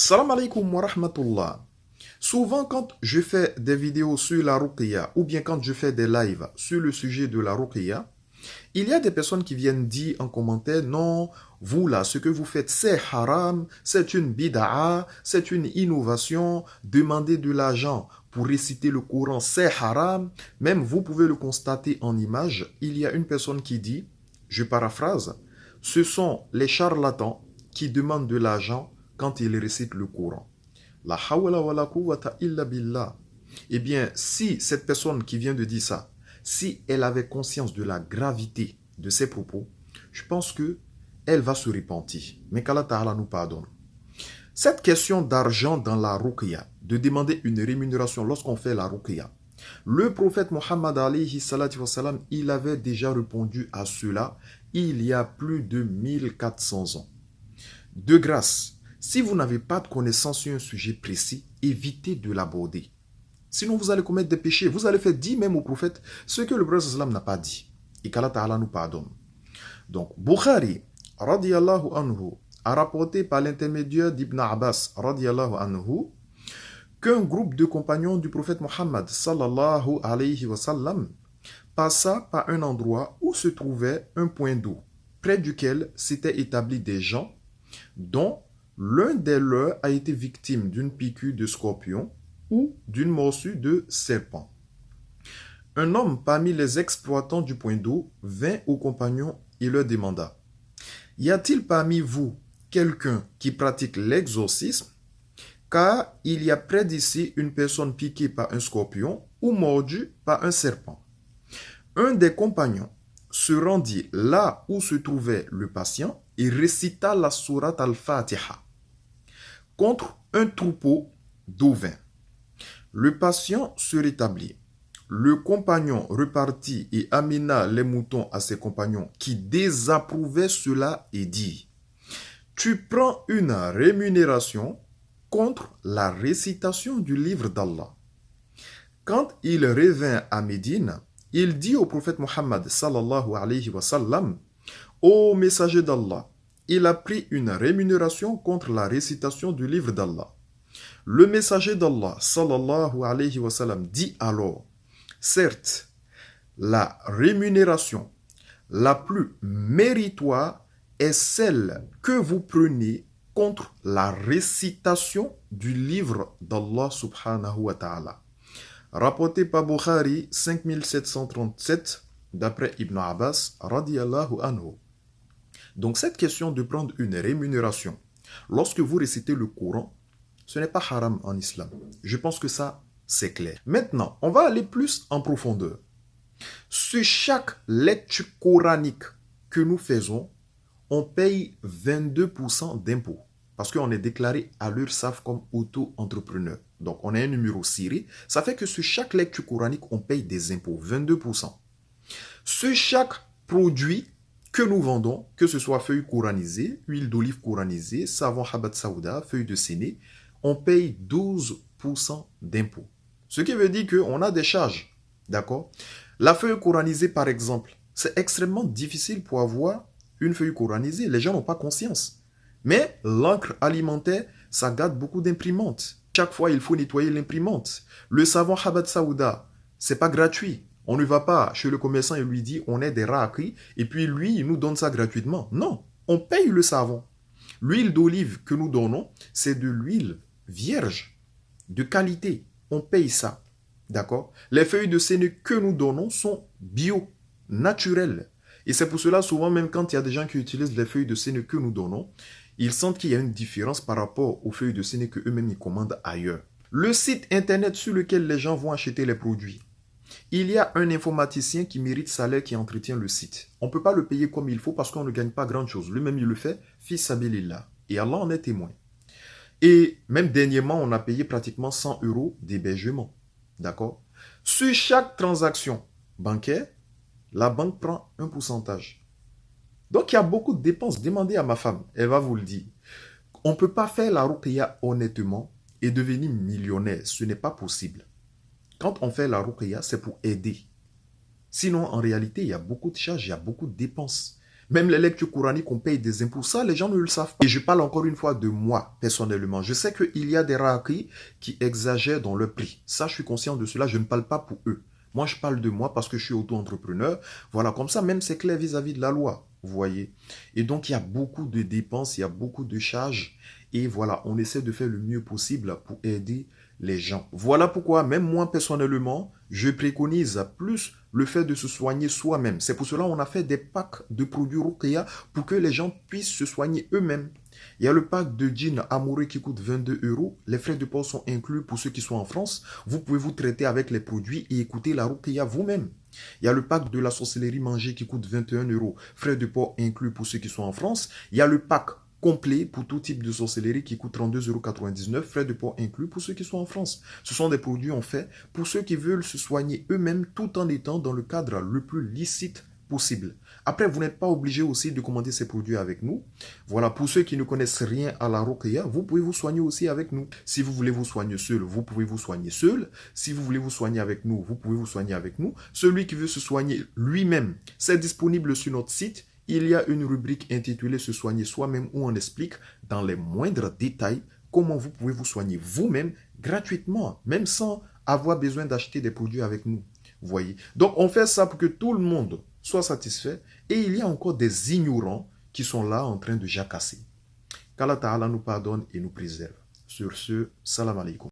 Salam alaikum wa rahmatullah. Souvent, quand je fais des vidéos sur la ruqya ou bien quand je fais des lives sur le sujet de la ruqya, il y a des personnes qui viennent dire en commentaire, non, vous là, ce que vous faites, c'est haram, c'est une bid'a, c'est une innovation, demander de l'argent pour réciter le Coran, c'est haram. Même vous pouvez le constater en image, il y a une personne qui dit, je paraphrase, ce sont les charlatans qui demandent de l'argent quand ils récitent le Coran. La hawla wa la quwwata illa billah. Eh bien, si cette personne qui vient de dire ça, si elle avait conscience de la gravité de ses propos, je pense que elle va se repentir. Mais qu'Allah Ta'ala nous pardonne. Cette question d'argent dans la ruqya, de demander une rémunération lorsqu'on fait la ruqya, le prophète Mohammed alayhi salatu wassalam, il avait déjà répondu à cela il y a plus de 1400 ans. De grâce, si vous n'avez pas de connaissance sur un sujet précis, évitez de l'aborder. Sinon, vous allez commettre des péchés. Vous allez faire dire même au prophète ce que le prophète sallam n'a pas dit. Et qu'Allah Ta'ala nous pardonne. Donc, Bukhari, radiyallahu anhu, a rapporté par l'intermédiaire d'Ibn Abbas, radiyallahu anhu, qu'un groupe de compagnons du prophète Mohammed, sallallahu alayhi wa sallam, passa par un endroit où se trouvait un point d'eau, près duquel s'étaient établis des gens dont l'un des leurs a été victime d'une piqûre de scorpion ou d'une morsure de serpent. Un homme parmi les exploitants du point d'eau vint aux compagnons et leur demanda: y a-t-il parmi vous quelqu'un qui pratique l'exorcisme? Car il y a près d'ici une personne piquée par un scorpion ou mordue par un serpent. Un des compagnons se rendit là où se trouvait le patient et récita la sourate al-Fatiha contre un troupeau d'ovins. Le patient se rétablit. Le compagnon repartit et amena les moutons à ses compagnons qui désapprouvaient cela et dit: tu prends une rémunération contre la récitation du livre d'Allah. Quand il revint à Médine, il dit au prophète Mohammed sallallahu alayhi wa sallam: ô messager d'Allah, il a pris une rémunération contre la récitation du livre d'Allah. Le messager d'Allah sallallahu alayhi wa sallam dit alors: certes, la rémunération la plus méritoire est celle que vous prenez contre la récitation du livre d'Allah subhanahu wa ta'ala. Rapporté par Bukhari 5737 d'après Ibn Abbas radiyallahu anhu. Donc cette question de prendre une rémunération lorsque vous récitez le Coran, ce n'est pas haram en islam. Je pense que ça, c'est clair. Maintenant, on va aller plus en profondeur. Sur chaque lecture coranique que nous faisons, on paye 22% d'impôts. Parce qu'on est déclaré à l'URSSAF comme auto-entrepreneur. Donc, on a un numéro ciré. Ça fait que sur chaque lecture coranique, on paye des impôts, 22%. Sur chaque produit que nous vendons, que ce soit feuilles coranisées, huile d'olive coranisée, savon habat saouda, feuilles de séné, on paye 12% d'impôts. Ce qui veut dire qu'on a des charges. D'accord? La feuille coranisée, par exemple, c'est extrêmement difficile pour avoir une feuille coranisée. Les gens n'ont pas conscience. Mais l'encre alimentaire, ça garde beaucoup d'imprimantes. Chaque fois, il faut nettoyer l'imprimante. Le savon habat saouda, c'est pas gratuit. On ne va pas chez le commerçant et lui dit on est des raquis et puis lui, il nous donne ça gratuitement. Non, on paye le savon. L'huile d'olive que nous donnons, c'est de l'huile vierge, de qualité. On paye ça. D'accord? Les feuilles de séné que nous donnons sont bio, naturelles. Et c'est pour cela, souvent, même quand il y a des gens qui utilisent les feuilles de séné que nous donnons, ils sentent qu'il y a une différence par rapport aux feuilles de séné qu'eux-mêmes ils commandent ailleurs. Le site internet sur lequel les gens vont acheter les produits, il y a un informaticien qui mérite salaire qui entretient le site. On ne peut pas le payer comme il faut parce qu'on ne gagne pas grand-chose. Lui-même, il le fait, fils sabilillah. Et Allah en est témoin. Et même dernièrement, on a payé pratiquement 100 € d'hébergement. D'accord? Sur chaque transaction bancaire, la banque prend un pourcentage. Donc, il y a beaucoup de dépenses. Demandez à ma femme, elle va vous le dire. On ne peut pas faire la ruqya honnêtement et devenir millionnaire. Ce n'est pas possible. Quand on fait la ruqya, c'est pour aider. Sinon, en réalité, il y a beaucoup de charges, il y a beaucoup de dépenses. Même les lectures coraniques, on paye des impôts. Ça, les gens ne le savent pas. Et je parle encore une fois de moi, personnellement. Je sais qu'il y a des raquis qui exagèrent dans le prix. Ça, je suis conscient de cela. Je ne parle pas pour eux. Moi, je parle de moi parce que je suis auto-entrepreneur. Voilà, comme ça, même c'est clair vis-à-vis de la loi. Vous voyez. Et donc, il y a beaucoup de dépenses, il y a beaucoup de charges. Et voilà, on essaie de faire le mieux possible pour aider les gens. Voilà pourquoi, même moi personnellement, je préconise plus le fait de se soigner soi-même. C'est pour cela qu'on a fait des packs de produits Ruqya pour que les gens puissent se soigner eux-mêmes. Il y a le pack de jeans amoureux qui coûte 22 euros. Les frais de port sont inclus pour ceux qui sont en France. Vous pouvez vous traiter avec les produits et écouter la Ruqya vous-même. Il y a le pack de la sorcellerie mangée qui coûte 21 euros. Frais de port inclus pour ceux qui sont en France. Il y a le pack complet pour tout type de sorcellerie qui coûte 32,99 €, frais de port inclus pour ceux qui sont en France. Ce sont des produits en fait pour ceux qui veulent se soigner eux-mêmes tout en étant dans le cadre le plus licite possible. Après, vous n'êtes pas obligé aussi de commander ces produits avec nous. Voilà, pour ceux qui ne connaissent rien à la Ruqya, vous pouvez vous soigner aussi avec nous. Si vous voulez vous soigner seul, vous pouvez vous soigner seul. Si vous voulez vous soigner avec nous, vous pouvez vous soigner avec nous. Celui qui veut se soigner lui-même, c'est disponible sur notre site. Il y a une rubrique intitulée « Se soigner soi-même » où on explique dans les moindres détails comment vous pouvez vous soigner vous-même gratuitement, même sans avoir besoin d'acheter des produits avec nous. Vous voyez. Donc, on fait ça pour que tout le monde soit satisfait. Et il y a encore des ignorants qui sont là en train de jacasser. Qu'Allah Ta'ala nous pardonne et nous préserve. Sur ce, salam alaikum.